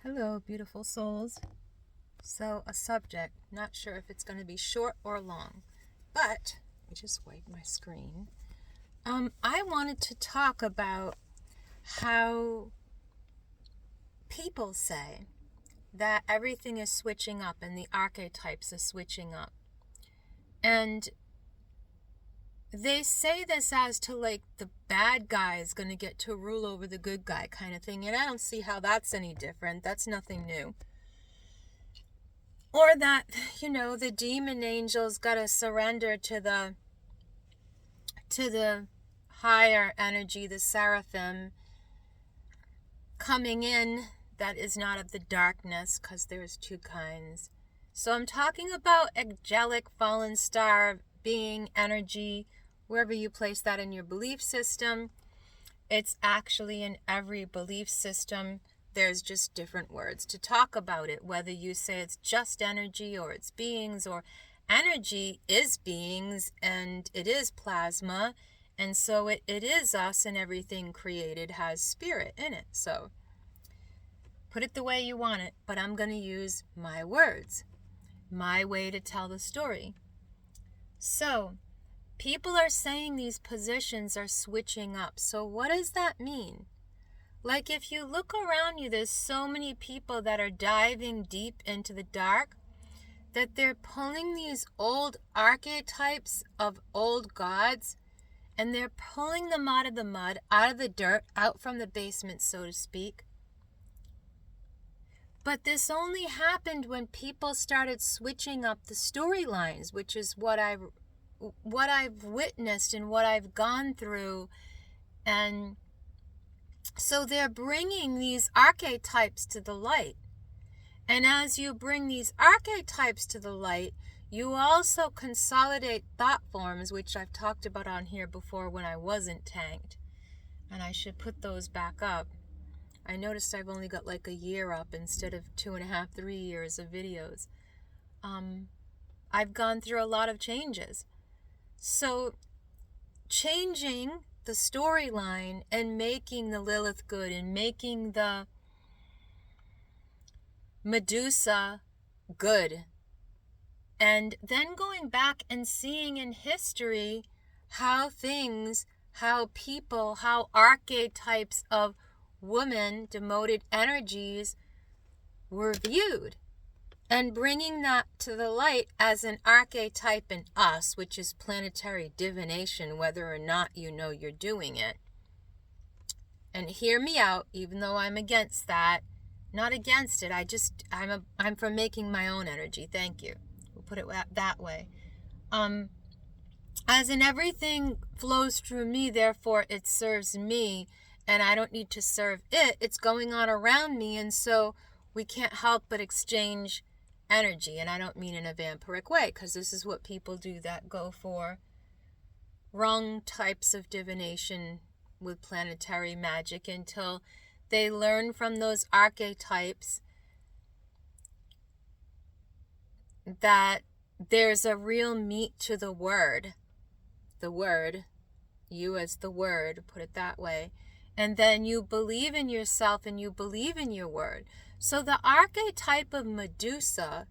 Hello, beautiful souls. So, a subject, not sure if it's going to be short or long, but let me just wipe my screen. I wanted to talk about how people say that everything is switching up and the archetypes are switching up. And they say this as to like the bad guy is going to get to rule over the good guy kind of thing. And I don't see how that's any different. That's nothing new. Or that, the demon angels got to surrender to the higher energy, the seraphim, coming in that is not of the darkness, because there's two kinds. So I'm talking about angelic fallen star being energy, wherever you place that in your belief system. It's actually in every belief system. There's just different words to talk about it, whether you say it's just energy or it's beings, or energy is beings and it is plasma, and so it is us, and everything created has spirit in it. So put it the way you want it, but I'm going to use my words, my way to tell the story. So people are saying these positions are switching up. So what does that mean? Like, if you look around you, there's so many people that are diving deep into the dark that they're pulling these old archetypes of old gods, and they're pulling them out of the mud, out of the dirt, out from the basement, so to speak. But this only happened when people started switching up the storylines, which is what I've witnessed and what I've gone through. And so they're bringing these archetypes to the light. And as you bring these archetypes to the light, you also consolidate thought forms, which I've talked about on here before when I wasn't tanked. And I should put those back up. I noticed I've only got like a year up instead of 2.5, 3 years of videos. I've gone through a lot of changes. So changing the storyline and making the Lilith good and making the Medussa good, and then going back and seeing in history how people, how archetypes of women, demoted energies, were viewed, and bringing that to the light as an archetype in us, which is planetary divination, whether or not you know you're doing it. And hear me out, even though I'm against that. Not against it, I'm for making my own energy. Thank you. We'll put it that way. As in, everything flows through me, therefore it serves me, and I don't need to serve it. It's going on around me, and so we can't help but exchange energy. And I don't mean in a vampiric way, because this is what people do that go for wrong types of divination with planetary magic, until they learn from those archetypes that there's a real meat to the word, you as the word, put it that way. And then you believe in yourself and you believe in your word. So the archetype of Medussa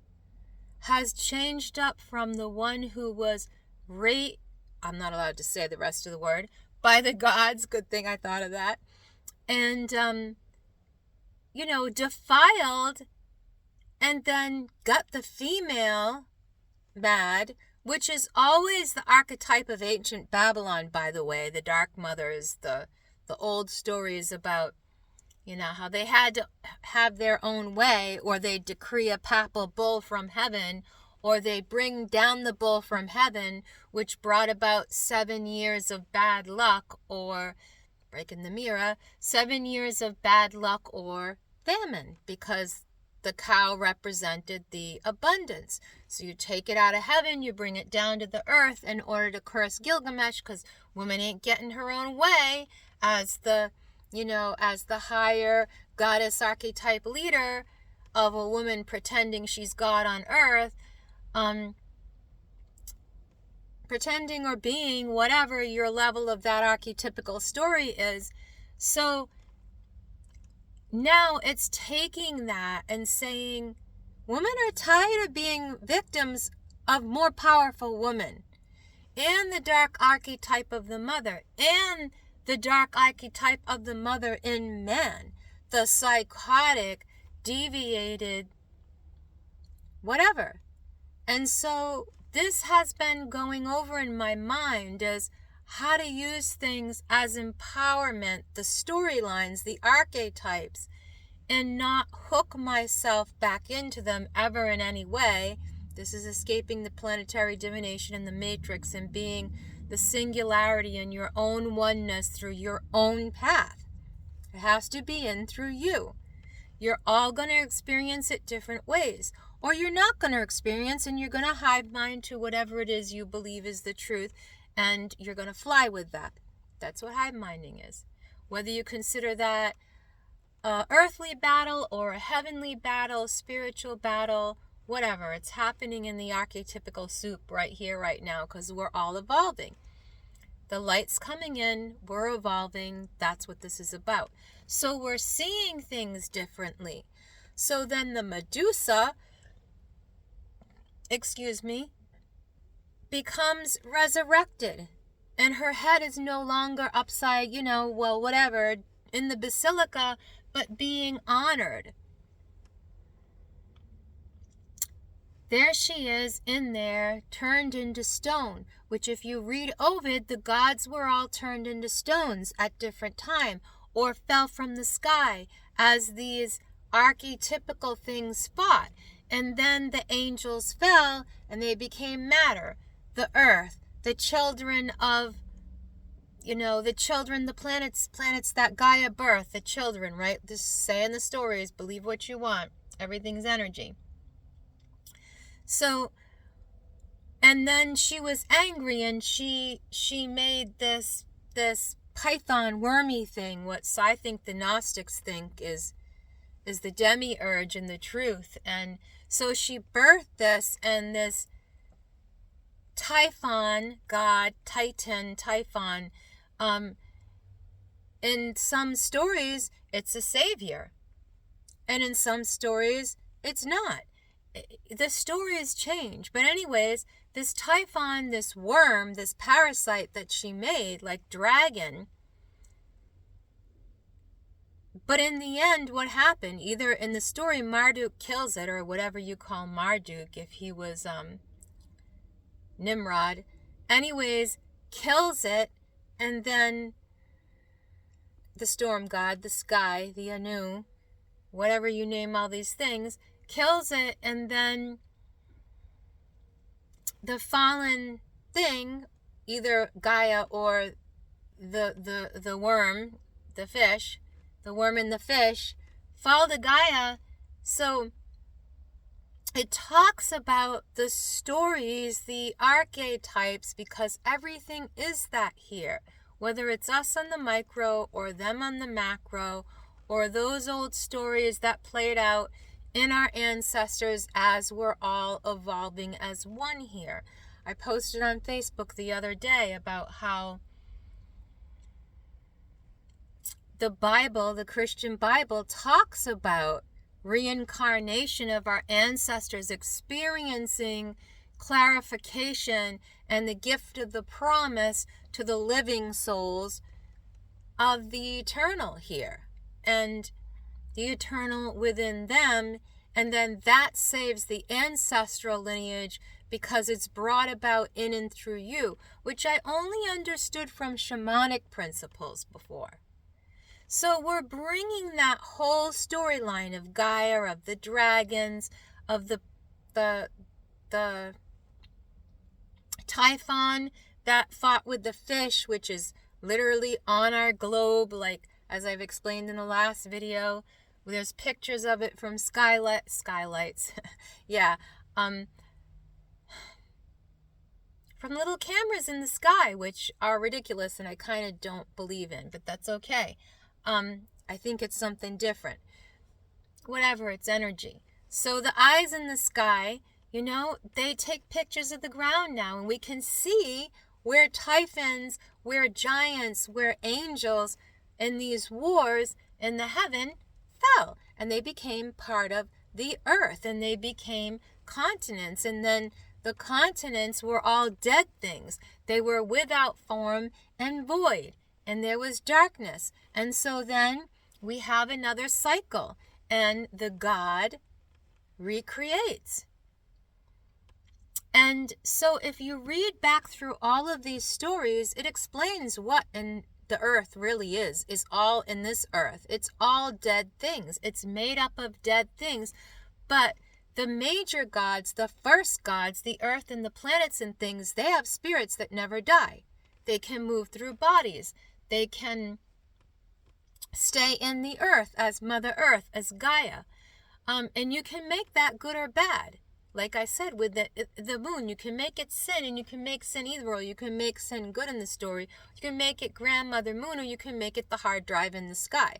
has changed up from the one who was I'm not allowed to say the rest of the word, by the gods. Good thing I thought of that. And, defiled, and then got the female mad, which is always the archetype of ancient Babylon, by the way. The Dark Mothers, the old stories about, how they had to have their own way, or they decree a papal bull from heaven, or they bring down the bull from heaven, which brought about 7 years of bad luck, or breaking the mirror, 7 years of bad luck or famine, because the cow represented the abundance. So you take it out of heaven, you bring it down to the earth in order to curse Gilgamesh, because woman ain't getting her own way as the higher goddess archetype leader of a woman pretending she's God on earth, pretending or being whatever your level of that archetypical story is. So now it's taking that and saying, women are tired of being victims of more powerful women, and the dark archetype of the mother, and the dark archetype of the mother in men, the psychotic, deviated, whatever. And so this has been going over in my mind as how to use things as empowerment, the storylines, the archetypes, and not hook myself back into them ever in any way. This is escaping the planetary divination and the matrix and being the singularity in your own oneness through your own path. It has to be in through you. You're all going to experience it different ways. Or you're not going to experience, and you're going to hive mind to whatever it is you believe is the truth, and you're going to fly with that. That's what hive minding is. Whether you consider that an earthly battle or a heavenly battle, spiritual battle, whatever, it's happening in the archetypical soup right here, right now, because we're all evolving. The light's coming in, we're evolving, that's what this is about. So we're seeing things differently. So then the Medussa, becomes resurrected. And her head is no longer upside, whatever, in the basilica, but being honored. There she is in there, turned into stone, which if you read Ovid, the gods were all turned into stones at different time, or fell from the sky as these archetypical things fought. And then the angels fell and they became matter, the earth, the children of, the planets that Gaia birth, the children, right? Just saying the stories, believe what you want. Everything's energy. So, and then she was angry and she made this python wormy thing, what I think the Gnostics think is the demiurge and the truth. And so she birthed this, and this Typhon god, Typhon, in some stories it's a savior, and in some stories it's not. The stories change. But anyways, this Typhon, this worm, this parasite that she made, like dragon. But in the end, what happened? Either in the story, Marduk kills it, or whatever you call Marduk, if he was Nimrod. Anyways, kills it, and then the storm god, the sky, the Anu, whatever you name all these things, kills it, and then the fallen thing, either Gaia or the worm, the fish, the worm and the fish, fall to Gaia. So it talks about the stories, the archetypes, because everything is that here. Whether it's us on the micro or them on the macro, or those old stories that played out in our ancestors as we're all evolving as one here. I posted on Facebook the other day about how the Bible, the Christian Bible, talks about reincarnation of our ancestors experiencing clarification and the gift of the promise to the living souls of the eternal here, and the eternal within them, and then that saves the ancestral lineage because it's brought about in and through you, which I only understood from shamanic principles before. So we're bringing that whole storyline of Gaia, of the dragons, of the Typhon that fought with the fish, which is literally on our globe, like as I've explained in the last video. There's pictures of it from skylights. Yeah. From little cameras in the sky, which are ridiculous and I kind of don't believe in, but that's okay. I think it's something different. Whatever, it's energy. So the eyes in the sky, they take pictures of the ground now, and we can see where typhons, where giants, where angels in these wars in the heaven fell and they became part of the earth, and they became continents. And then the continents were all dead things. They were without form and void, and there was darkness. And so then we have another cycle, and the God recreates. And so if you read back through all of these stories, it explains what the earth really is all in this earth. It's all dead things. It's made up of dead things. But the major gods, the first gods, the earth and the planets and things, they have spirits that never die. They can move through bodies. They can stay in the earth as Mother Earth, as Gaia. And you can make that good or bad. Like I said, with the moon, you can make it sin, and you can make sin either, or you can make sin good in the story. You can make it grandmother moon, or you can make it the hard drive in the sky.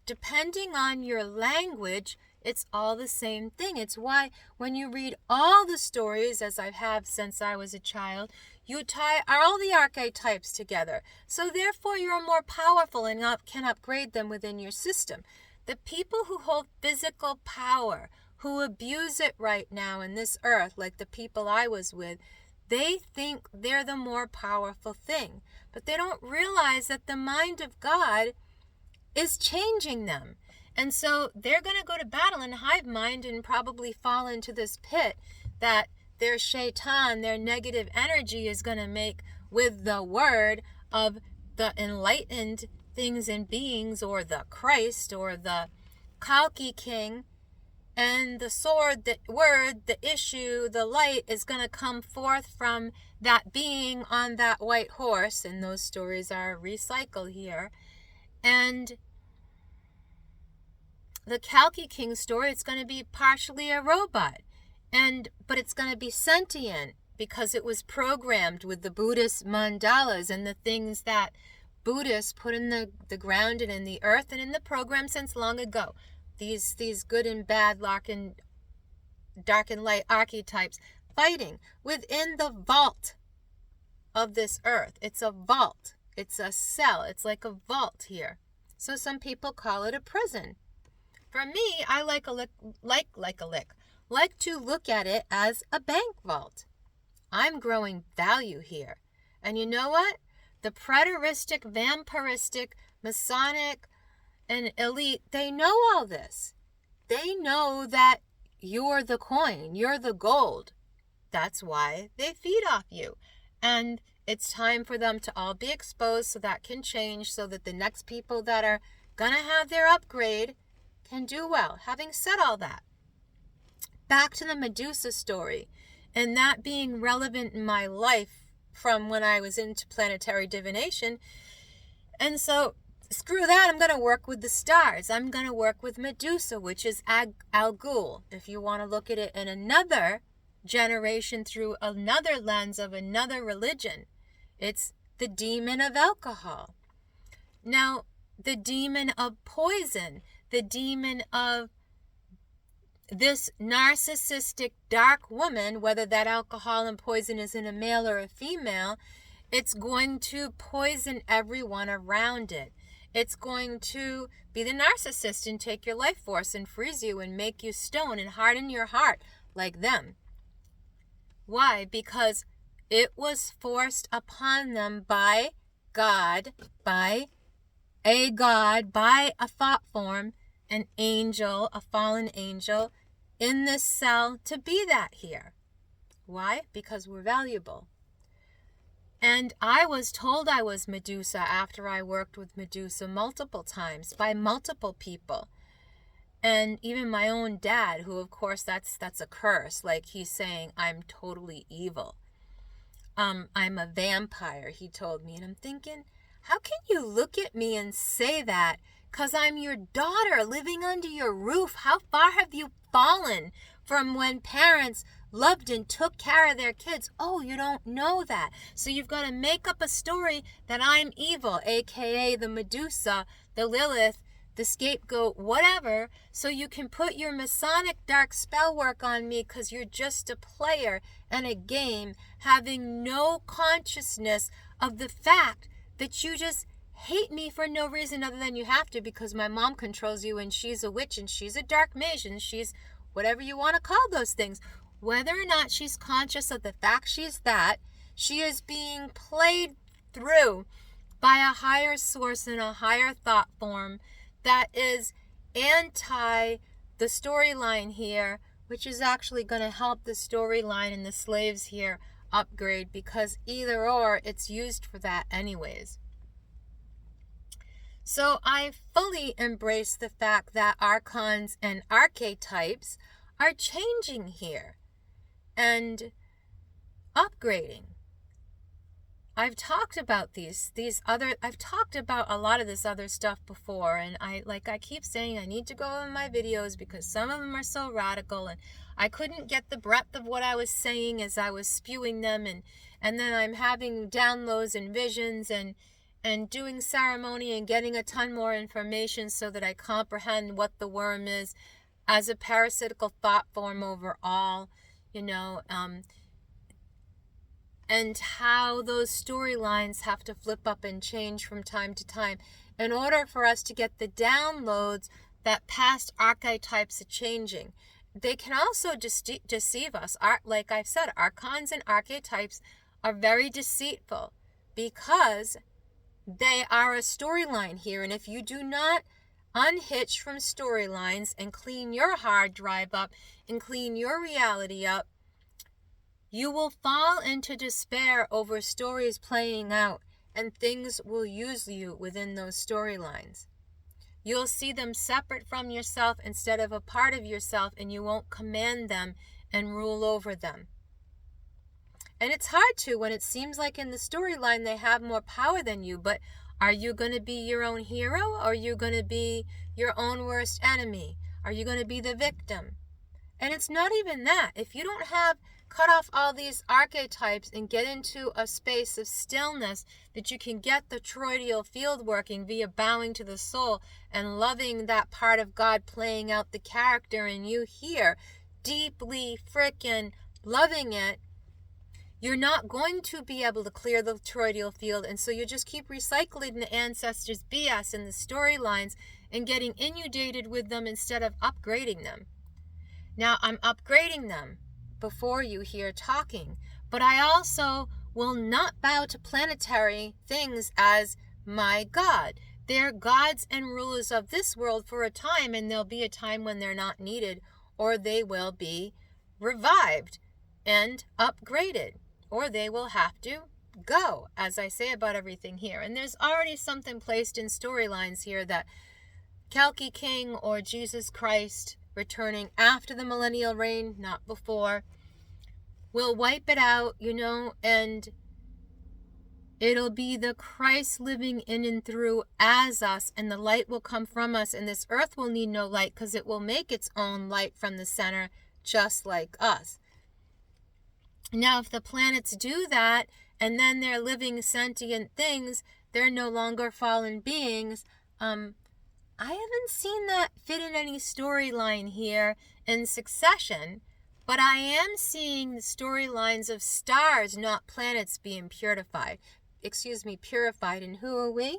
Depending on your language, it's all the same thing. It's why when you read all the stories, as I have since I was a child, you tie all the archetypes together. So therefore, you're more powerful and can upgrade them within your system. The people who hold physical power, who abuse it right now in this earth, like the people I was with, they think they're the more powerful thing. But they don't realize that the mind of God is changing them. And so they're going to go to battle in hive mind and probably fall into this pit that their shaitan, their negative energy, is going to make with the word of the enlightened things and beings, or the Christ, or the Kalki King. And the sword, the word, the issue, the light is going to come forth from that being on that white horse. And those stories are recycled here. And the Kalki King story, it's going to be partially a robot. But it's going to be sentient because it was programmed with the Buddhist mandalas and the things that Buddhists put in the ground and in the earth and in the program since long ago. These good and bad, dark and light archetypes fighting within the vault of this earth. It's a vault. It's a cell. It's like a vault here. So some people call it a prison. For me, I like to look at it as a bank vault. I'm growing value here. And you know what? The preteristic, vampiristic, Masonic, and elite, they know all this. They know that you're the coin, you're the gold. That's why they feed off you. And it's time for them to all be exposed so that can change, so that the next people that are going to have their upgrade can do well. Having said all that, back to the Medussa story, and that being relevant in my life from when I was into planetary divination. And so screw that, I'm going to work with the stars. I'm going to work with Medussa, which is Al Ghul. If you want to look at it in another generation through another lens of another religion, it's the demon of alcohol. Now, the demon of poison, the demon of this narcissistic dark woman, whether that alcohol and poison is in a male or a female, it's going to poison everyone around it. It's going to be the narcissist and take your life force and freeze you and make you stone and harden your heart like them. Why? Because it was forced upon them by God, by a thought form, an angel, a fallen angel, in this cell to be that here. Why? Because we're valuable. And I was told I was Medussa after I worked with Medussa multiple times by multiple people. And even my own dad, who of course that's a curse. Like he's saying I'm totally evil. I'm a vampire, he told me. And I'm thinking, how can you look at me and say that? 'Cause I'm your daughter living under your roof. How far have you fallen from when parents loved and took care of their kids? Oh, you don't know that. So you've got to make up a story that I'm evil, aka the Medussa, the Lilith, the scapegoat, whatever, so you can put your Masonic dark spell work on me because you're just a player in a game, having no consciousness of the fact that you just hate me for no reason other than you have to, because my mom controls you and she's a witch and she's a dark mage and she's whatever you want to call those things. Whether or not she's conscious of the fact she's that, she is being played through by a higher source and a higher thought form that is anti the storyline here, which is actually going to help the storyline and the slaves here upgrade, because either or, it's used for that anyways. So I fully embrace the fact that archons and archetypes are changing here and upgrading. I've talked about I've talked about a lot of this other stuff before, and I keep saying I need to go over my videos because some of them are so radical and I couldn't get the breadth of what I was saying as I was spewing them, and then I'm having downloads and visions and doing ceremony and getting a ton more information so that I comprehend what the worm is as a parasitical thought form overall, and how those storylines have to flip up and change from time to time in order for us to get the downloads that past archetypes are changing. They can also deceive us. Like I've said, archons and archetypes are very deceitful because they are a storyline here. And if you do not unhitch from storylines and clean your hard drive up and clean your reality up, you will fall into despair over stories playing out, and things will use you within those storylines. You'll see them separate from yourself instead of a part of yourself, and you won't command them and rule over them. And it's hard to when it seems like in the storyline they have more power than you, but are you going to be your own hero, or are you going to be your own worst enemy? Are you going to be the victim? And it's not even that. If you don't have cut off all these archetypes and get into a space of stillness that you can get the toroidal field working via bowing to the soul and loving that part of God playing out the character in you here, deeply frickin' loving it, you're not going to be able to clear the toroidal field, and so you just keep recycling the ancestors' BS in the storylines and getting inundated with them instead of upgrading them. Now, I'm upgrading them before you hear talking, but I also will not bow to planetary things as my God. They're gods and rulers of this world for a time, and there'll be a time when they're not needed, or they will be revived and upgraded, or they will have to go, as I say about everything here. And there's already something placed in storylines here that Kalki King or Jesus Christ returning after the millennial reign, not before, will wipe it out, and it'll be the Christ living in and through as us, and the light will come from us, and this earth will need no light because it will make its own light from the center, just like us. Now, if the planets do that, and then they're living sentient things, they're no longer fallen beings. I haven't seen that fit in any storyline here in succession, but I am seeing the storylines of stars, not planets, being purified. And who are we?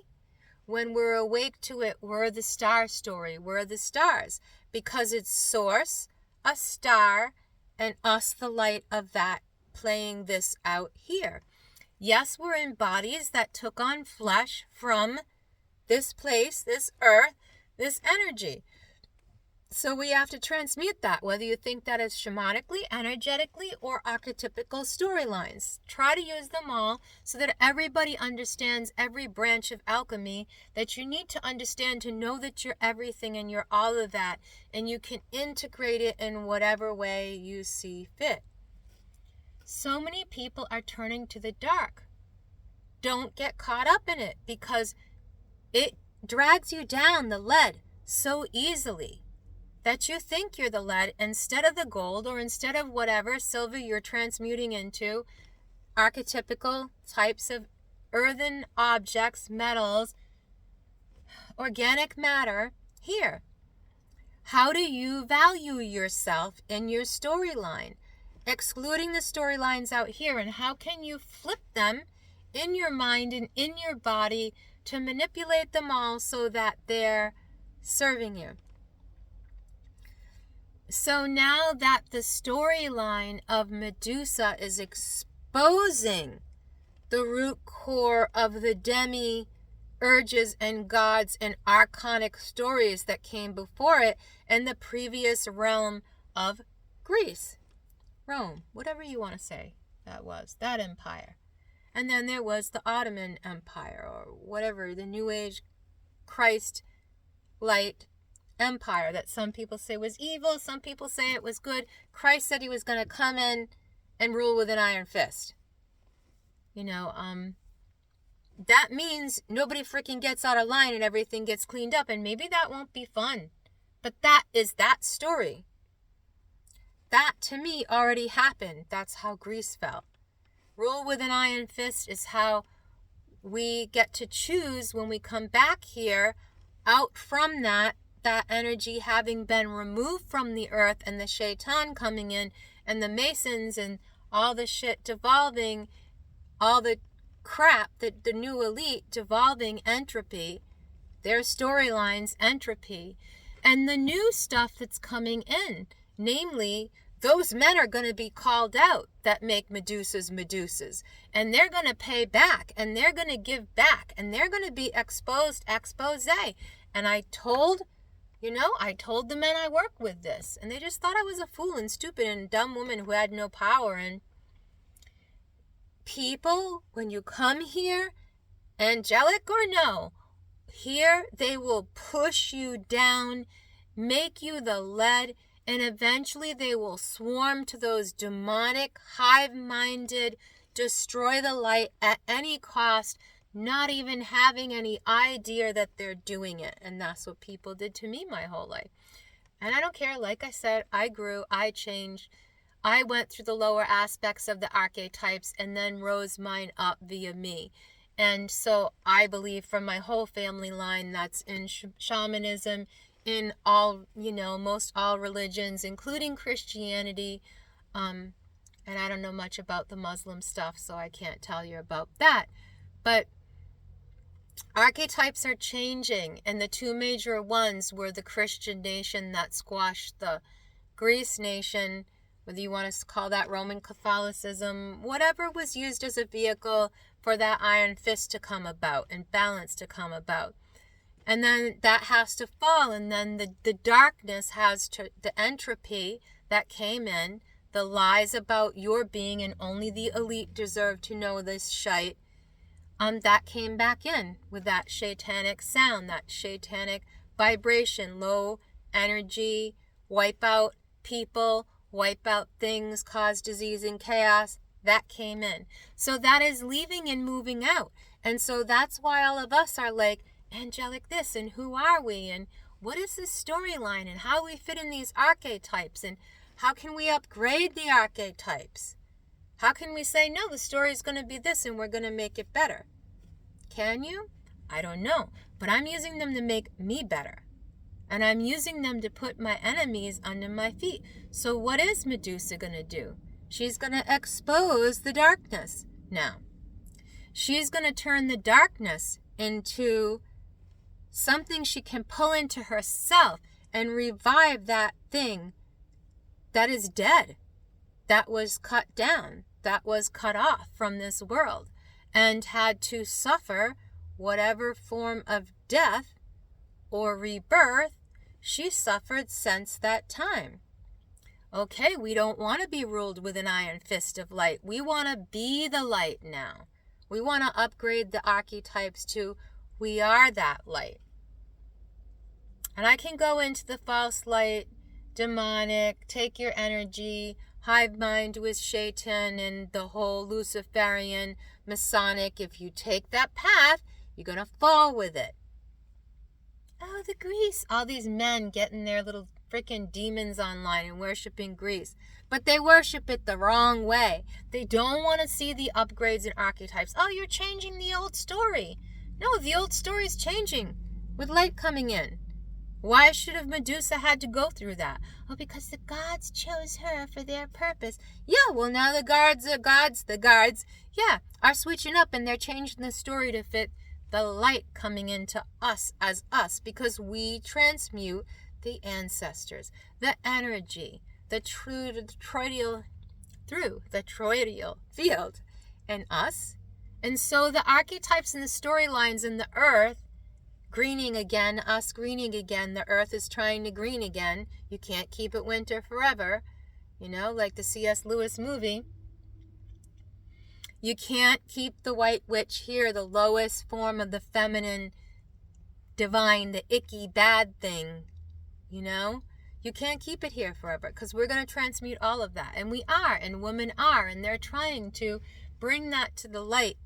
When we're awake to it, we're the star story. We're the stars because it's source, a star, and us, the light of that, playing this out here. Yes, we're in bodies that took on flesh from this place, this earth, this energy. So we have to transmute that, whether you think that is shamanically, energetically, or archetypical storylines. Try to use them all so that everybody understands every branch of alchemy that you need to understand to know that you're everything and you're all of that, and you can integrate it in whatever way you see fit. So many people are turning to the dark. Don't get caught up in it because it drags you down the lead so easily that you think you're the lead instead of the gold, or instead of whatever silver you're transmuting into archetypical types of earthen objects, metals, organic matter here. How do you value yourself in your storyline, excluding the storylines out here, and how can you flip them in your mind and in your body to manipulate them all so that they're serving you. So now that the storyline of Medussa is exposing the root core of the demi urges and gods and archonic stories that came before it in the previous realm of Greece, Rome, whatever you want to say that empire. And then there was the Ottoman Empire, or whatever, the New Age Christ light empire that some people say was evil, some people say it was good. Christ said he was going to come in and rule with an iron fist. That means nobody freaking gets out of line and everything gets cleaned up, and maybe that won't be fun. But that is that story. That, to me, already happened. That's how Greece felt. Rule with an iron fist is how we get to choose when we come back here out from that energy having been removed from the earth, and the shaitan coming in, and the masons and all the shit devolving, all the crap, that the new elite devolving entropy, their storylines entropy, and the new stuff that's coming in, namely those men are going to be called out that make Medussas, and they're going to pay back, and they're going to give back, and they're going to be exposed. And I told the men I work with this, and they just thought I was a fool and stupid and dumb woman who had no power. And people, when you come here, angelic or no, here they will push you down, make you the lead, and eventually they will swarm to those demonic, hive-minded, destroy the light at any cost, not even having any idea that they're doing it. And that's what people did to me my whole life. And I don't care. Like I said, I grew, I changed. I went through the lower aspects of the archetypes and then rose mine up via me. And so I believe from my whole family line that's in shamanism, in all, most all religions, including Christianity. And I don't know much about the Muslim stuff, so I can't tell you about that. But archetypes are changing, and the two major ones were the Christian nation that squashed the Greece nation, whether you want to call that Roman Catholicism, whatever was used as a vehicle for that iron fist to come about and balance to come about. And then that has to fall, and then the darkness has to, the entropy that came in, the lies about your being and only the elite deserve to know this shite, that came back in with that satanic sound, that satanic vibration, low energy, wipe out people, wipe out things, cause disease and chaos. That came in. So that is leaving and moving out. And so that's why all of us are like, angelic this, and who are we, and what is this storyline, and how we fit in these archetypes, and how can we upgrade the archetypes? How can we say, no, the story is going to be this and we're going to make it better? Can you? I don't know. But I'm using them to make me better. And I'm using them to put my enemies under my feet. So what is Medussa going to do? She's going to expose the darkness now. She's going to turn the darkness into something she can pull into herself and revive that thing that is dead, that was cut down, that was cut off from this world, and had to suffer whatever form of death or rebirth she suffered since that time. Okay, we don't want to be ruled with an iron fist of light. We want to be the light now. We want to upgrade the archetypes to we are that light. And I can go into the false light, demonic, take your energy, hive mind with Shaitan and the whole Luciferian, Masonic. If you take that path, you're going to fall with it. Oh, the Greece. All these men getting their little freaking demons online and worshiping Greece. But they worship it the wrong way. They don't want to see the upgrades and archetypes. Oh, you're changing the old story. No, the old story's changing with light coming in. Why should have Medussa had to go through that? Oh, because the gods chose her for their purpose. Yeah, well, now the guards, are switching up and they're changing the story to fit the light coming into us as us, because we transmute the ancestors, the energy, the toroidal field in us. And so the archetypes and the storylines in the earth, greening again, us greening again, the earth is trying to green again. You can't keep it winter forever, like the C.S. Lewis movie. You can't keep the white witch here, the lowest form of the feminine divine, the icky bad thing, You can't keep it here forever, because we're going to transmute all of that. And we are, and women are, and they're trying to bring that to the light.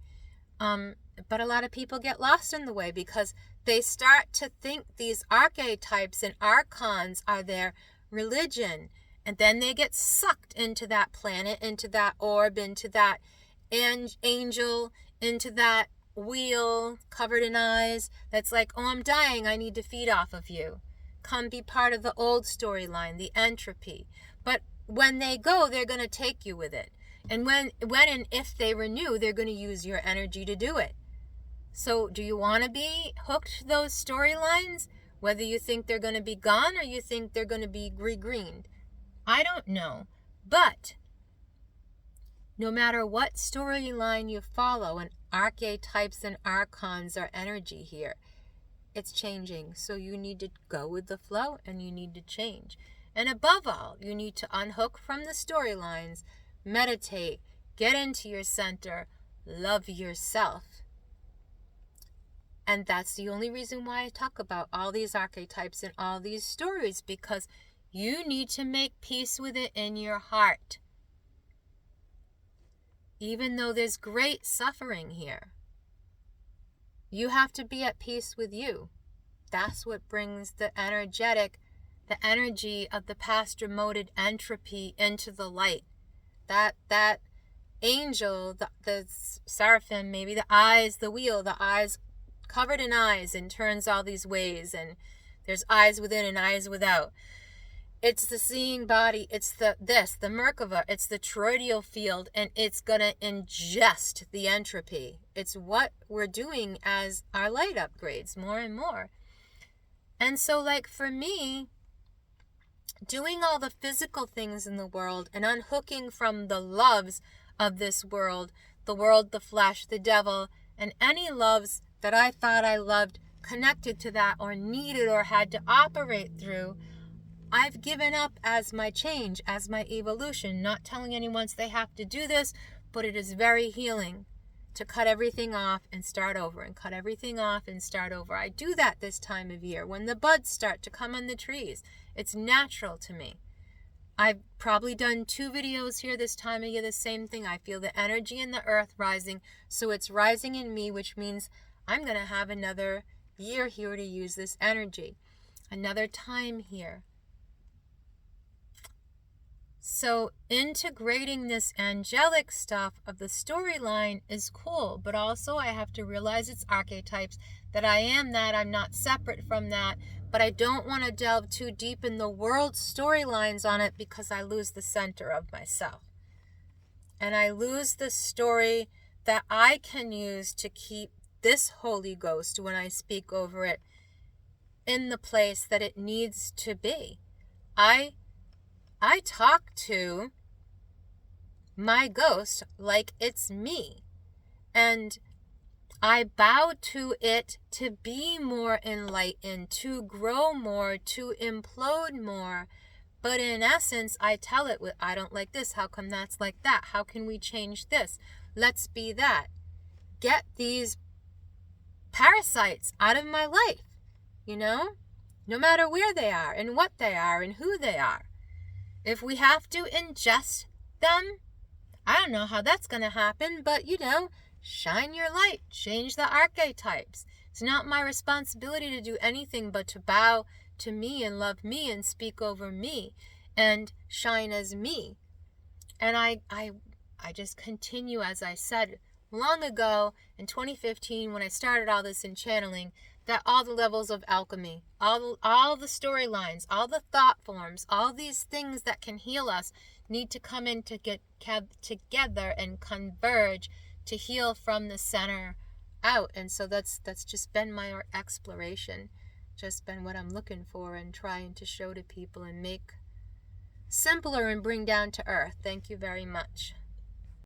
But a lot of people get lost in the way because they start to think these archetypes and archons are their religion. And then they get sucked into that planet, into that orb, into that angel, into that wheel covered in eyes that's like, oh, I'm dying, I need to feed off of you. Come be part of the old storyline, the entropy. But when they go, they're going to take you with it. And when and if they renew, they're going to use your energy to do it. So do you want to be hooked to those storylines? Whether you think they're going to be gone or you think they're going to be regreened. I don't know. But no matter what storyline you follow, and archetypes and archons are energy here, it's changing. So you need to go with the flow and you need to change. And above all, you need to unhook from the storylines, meditate, get into your center, love yourself. And that's the only reason why I talk about all these archetypes and all these stories, because you need to make peace with it in your heart. Even though there's great suffering here, you have to be at peace with you. That's what brings the energy of the past remoted entropy into the light. That angel, the seraphim, maybe the eyes, the wheel, the eyes covered in eyes and turns all these ways, and there's eyes within and eyes without. It's the seeing body, it's the Merkava, it's the toroidal field, and it's going to ingest the entropy. It's what we're doing as our light upgrades more and more. And so, like, for me, doing all the physical things in the world and unhooking from the loves of this world, the flesh, the devil, and any loves that I thought I loved connected to that or needed or had to operate through, I've given up as my change, as my evolution, not telling anyone they have to do this, but it is very healing to cut everything off and start over, and cut everything off and start over. I do that this time of year when the buds start to come on the trees. It's natural to me. I've probably done 2 videos here this time of year, the same thing. I feel the energy in the earth rising, so it's rising in me, which means I'm going to have another year here to use this energy, another time here. So integrating this angelic stuff of the storyline is cool, but also I have to realize it's archetypes, that I am that, I'm not separate from that, but I don't want to delve too deep in the world storylines on it because I lose the center of myself. And I lose the story that I can use to keep this Holy Ghost, when I speak over it, in the place that it needs to be. I talk to my ghost like it's me, and I bow to it to be more enlightened, to grow more, to implode more. But in essence, I tell it, I don't like this. How come that's like that? How can we change this? Let's be that. Get these parasites out of my life, no matter where they are and what they are and who they are. If we have to ingest them, I don't know how that's going to happen, but shine your light, change the archetypes. It's not my responsibility to do anything but to bow to me and love me and speak over me and shine as me. And I just continue, as I said long ago in 2015 when I started all this in channeling, that all the levels of alchemy, all the storylines, all the thought forms, all these things that can heal us need to come in to get together and converge to heal from the center out. And so that's just been my exploration, just been what I'm looking for and trying to show to people and make simpler and bring down to earth. Thank you very much.